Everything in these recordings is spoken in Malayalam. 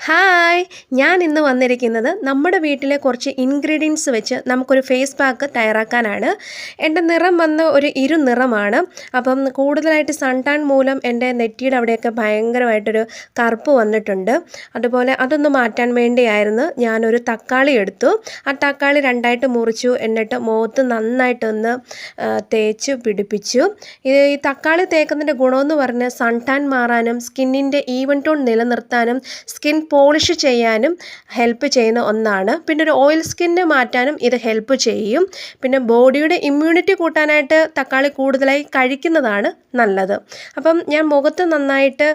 ഹായ്, ഞാൻ ഇന്ന് വന്നിരിക്കുന്നത് നമ്മുടെ വീട്ടിലെ കുറച്ച് ഇൻഗ്രീഡിയൻസ് വെച്ച് നമുക്കൊരു ഫേസ് പാക്ക് തയ്യാറാക്കാനാണ്. എൻ്റെ നിറം വന്ന് ഒരു ഇരുനിറമാണ്. അപ്പം കൂടുതലായിട്ട് സൺ ടാൻ മൂലം എൻ്റെ നെറ്റിയുടെ അവിടെയൊക്കെ ഭയങ്കരമായിട്ടൊരു കറുപ്പ് വന്നിട്ടുണ്ട്. അതുപോലെ അതൊന്ന് മാറ്റാൻ വേണ്ടിയായിരുന്നു ഞാനൊരു തക്കാളി എടുത്തു. ആ തക്കാളി രണ്ടായിട്ട് മുറിച്ചു. എന്നിട്ട് മുഖത്ത് നന്നായിട്ടൊന്ന് തേച്ച് പിടിപ്പിച്ചു. ഈ തക്കാളി തേക്കുന്നതിൻ്റെ ഗുണമെന്ന് പറഞ്ഞാൽ സൺ ടാൻ മാറാനും സ്കിന്നിൻ്റെ ഈവൻ ടോൺ നിലനിർത്താനും സ്കിൻ പോളിഷ് ചെയ്യാനും ഹെൽപ്പ് ചെയ്യുന്ന ഒന്നാണ്. പിന്നെ ഒരു ഓയിൽ സ്കിന്ന് മാറ്റാനും ഇത് ഹെൽപ്പ് ചെയ്യും. പിന്നെ ബോഡിയുടെ ഇമ്മ്യൂണിറ്റി കൂട്ടാനായിട്ട് തക്കാളി കൂടുതലായി കഴിക്കുന്നതാണ് നല്ലത്. അപ്പം ഞാൻ മുഖത്ത് നന്നായിട്ട്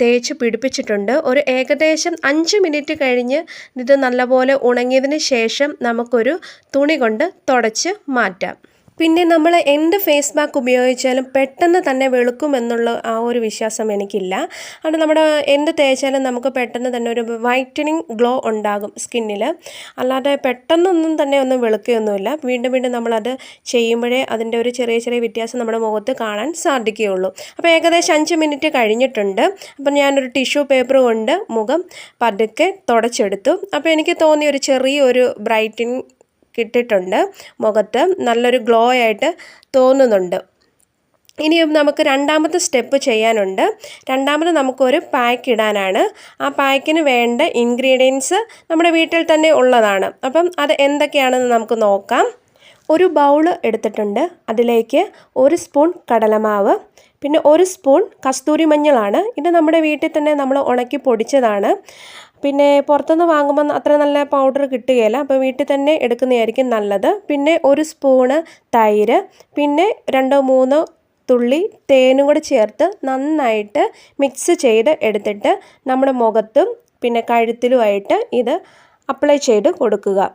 തേച്ച് പിടിപ്പിച്ചിട്ടുണ്ട്. ഒരു ഏകദേശം 5 മിനിറ്റ് കഴിഞ്ഞ് ഇത് നല്ലപോലെ ഉണങ്ങിയതിന് ശേഷം നമുക്കൊരു തുണി കൊണ്ട് തുടച്ച് മാറ്റാം. പിന്നെ നമ്മൾ എന്ത് ഫേസ് പാക്ക് ഉപയോഗിച്ചാലും പെട്ടെന്ന് തന്നെ വെളുക്കുമെന്നുള്ള ആ ഒരു വിശ്വാസം എനിക്കില്ല. അത് നമ്മുടെ എന്ത് തേച്ചാലും നമുക്ക് പെട്ടെന്ന് തന്നെ ഒരു വൈറ്റനിങ് ഗ്ലോ ഉണ്ടാകും സ്കിന്നിൽ. അല്ലാതെ പെട്ടെന്നൊന്നും തന്നെ ഒന്നും വെളുക്കുകയൊന്നുമില്ല. വീണ്ടും വീണ്ടും നമ്മളത് ചെയ്യുമ്പോഴേ അതിൻ്റെ ഒരു ചെറിയ ചെറിയ വ്യത്യാസം നമ്മുടെ മുഖത്ത് കാണാൻ സാധിക്കുകയുള്ളൂ. അപ്പോൾ ഏകദേശം 5 മിനിറ്റ് കഴിഞ്ഞിട്ടുണ്ട്. അപ്പം ഞാനൊരു ടിഷ്യൂ പേപ്പർ കൊണ്ട് മുഖം പതുക്കെ തുടച്ചെടുത്തു. അപ്പോൾ എനിക്ക് തോന്നിയ ഒരു ചെറിയൊരു ബ്രൈറ്റനിങ് കിട്ടിയിട്ടുണ്ട്. മുഖത്ത് നല്ലൊരു ഗ്ലോ ആയിട്ട് തോന്നുന്നുണ്ട്. ഇനിയും നമുക്ക് രണ്ടാമത്തെ സ്റ്റെപ്പ് ചെയ്യാനുണ്ട്. രണ്ടാമത് നമുക്കൊരു പാക്ക് ഇടാനാണ്. ആ പാക്കിന് വേണ്ട ഇൻഗ്രീഡിയൻസ് നമ്മുടെ വീട്ടിൽ തന്നെ ഉള്ളതാണ്. അപ്പം അത് എന്തൊക്കെയാണെന്ന് നമുക്ക് നോക്കാം. ഒരു ബൗള് എടുത്തിട്ടുണ്ട്. അതിലേക്ക് 1 സ്പൂൺ കടലമാവ്, പിന്നെ 1 സ്പൂൺ കസ്തൂരി മഞ്ഞളാണ്. ഇത് നമ്മുടെ വീട്ടിൽ തന്നെ നമ്മൾ ഉണക്കി പൊടിച്ചതാണ്. പിന്നെ പുറത്തുനിന്ന് വാങ്ങുമ്പോൾ അത്ര നല്ല പൗഡർ കിട്ടുകയില്ല. അപ്പോൾ വീട്ടിൽ തന്നെ എടുക്കുന്നതായിരിക്കും നല്ലത്. പിന്നെ 1 സ്പൂണ് തൈര്, പിന്നെ 2-3 തുള്ളി തേനും കൂടി ചേർത്ത് നന്നായിട്ട് മിക്സ് ചെയ്ത് എടുത്തിട്ട് നമ്മുടെ മുഖത്തും പിന്നെ കഴുത്തിലുമായിട്ട് ഇത് അപ്ലൈ ചെയ്ത് കൊടുക്കുക.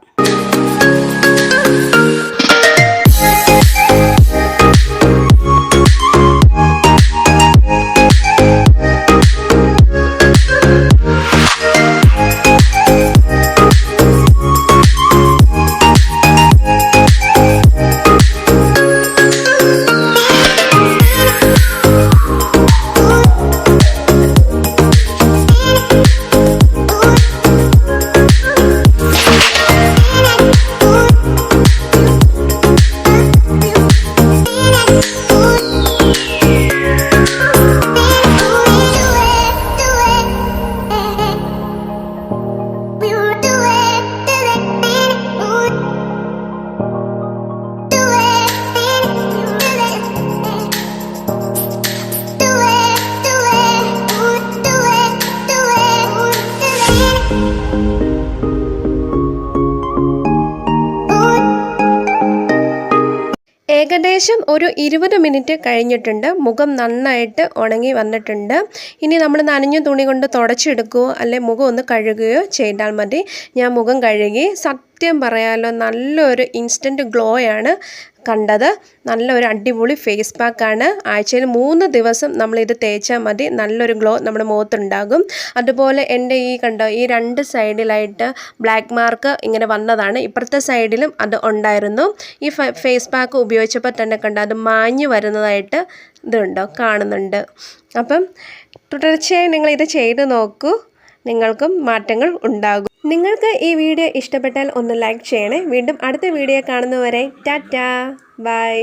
ഏകദേശം ഒരു 20 മിനിറ്റ് കഴിഞ്ഞിട്ടുണ്ട്. മുഖം നന്നായിട്ട് ഉണങ്ങി വന്നിട്ടുണ്ട്. ഇനി നമ്മൾ നനഞ്ഞ തുണി കൊണ്ട് തുടച്ചെടുക്കുകയോ അല്ലെ മുഖം ഒന്ന് കഴുകുകയോ ചെയ്താൽ മതി. ഞാൻ മുഖം കഴുകി. സത്യം പറയാലോ, നല്ലൊരു ഇൻസ്റ്റൻറ്റ് ഗ്ലോയാണ് കണ്ടത്. നല്ലൊരു അടിപൊളി ഫേസ് പാക്കാണ്. ആഴ്ചയിൽ 3 ദിവസം നമ്മളിത് തേച്ചാൽ മതി. നല്ലൊരു ഗ്ലോ നമ്മുടെ മുഖത്തുണ്ടാകും. അതുപോലെ എൻ്റെ ഈ കണ്ടോ, ഈ 2 സൈഡിലായിട്ട് ബ്ലാക്ക് മാർക്ക് ഇങ്ങനെ വന്നതാണ്. ഇപ്പുറത്തെ സൈഡിലും അത് ഉണ്ടായിരുന്നു. ഈ ഫേസ് പാക്ക് ഉപയോഗിച്ചപ്പോൾ തന്നെ കണ്ടോ, അത് മാഞ്ഞു വരുന്നതായിട്ട് ഇതുണ്ടോ, കാണുന്നുണ്ട്. അപ്പം തുടർച്ചയായി നിങ്ങളിത് ചെയ്ത് നോക്കൂ. നിങ്ങൾക്കും മാറ്റങ്ങൾ ഉണ്ടാകും. നിങ്ങൾക്ക് ഈ വീഡിയോ ഇഷ്ടപ്പെട്ടാൽ ഒന്ന് ലൈക്ക് ചെയ്യണേ. വീണ്ടും അടുത്ത വീഡിയോ കാണുന്നവരെ ടാറ്റാ, ബൈ.